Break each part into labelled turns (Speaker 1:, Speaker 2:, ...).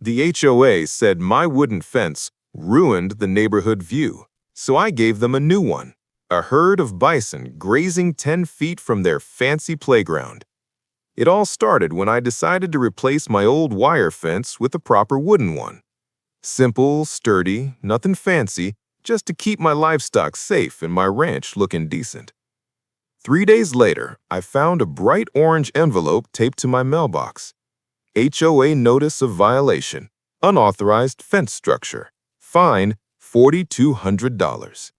Speaker 1: The HOA said my wooden fence ruined the neighborhood view, so I gave them a new one, a herd of bison grazing 10 feet from their fancy playground. It all started when I decided to replace my old wire fence with a proper wooden one. Simple, sturdy, nothing fancy, just to keep my livestock safe and my ranch looking decent. 3 days later, I found a bright orange envelope taped to my mailbox. HOA notice of violation, unauthorized fence structure, fine $4,200.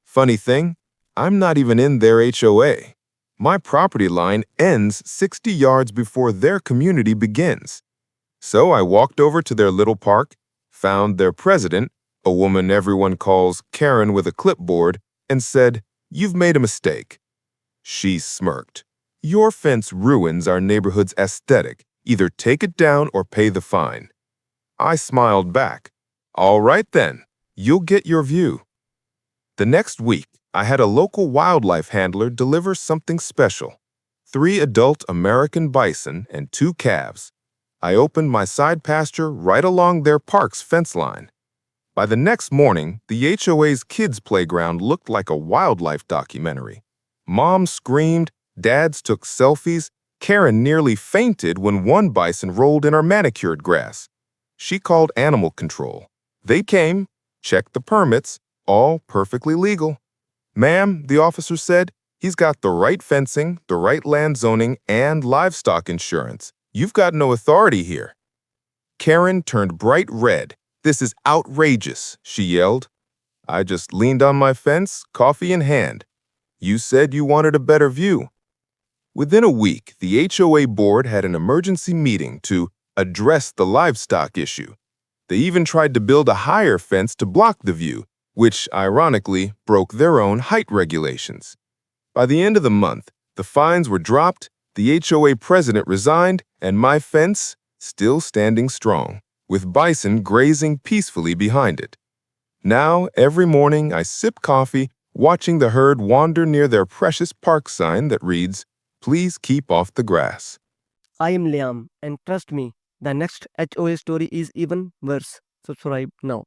Speaker 1: Funny thing, I'm not even in their HOA. My property line ends 60 yards before their community begins. So I walked over to their little park, found their president, a woman everyone calls Karen with a clipboard, and said, "You've made a mistake." She smirked. "Your fence ruins our neighborhood's aesthetic. Either take it down or pay the fine." I smiled back. "All right then, you'll get your view." The next week, I had a local wildlife handler deliver something special. 3 adult American bison and 2 calves. I opened my side pasture right along their park's fence line. By the next morning, the HOA's kids' playground looked like a wildlife documentary. Moms screamed, dads took selfies, Karen nearly fainted when one bison rolled in our manicured grass. She called animal control. They came, checked the permits, all perfectly legal. "Ma'am," the officer said, "he's got the right fencing, the right land zoning, and livestock insurance. You've got no authority here." Karen turned bright red. "This is outrageous," she yelled. I just leaned on my fence, coffee in hand. "You said you wanted a better view." Within a week, the HOA board had an emergency meeting to address the livestock issue. They even tried to build a higher fence to block the view, which ironically broke their own height regulations. By the end of the month, the fines were dropped, the HOA president resigned, and my fence still standing strong, with bison grazing peacefully behind it. Now, every morning I sip coffee, watching the herd wander near their precious park sign that reads, "Please keep off the grass."
Speaker 2: I am Liam, and trust me, the next HOA story is even worse. Subscribe now.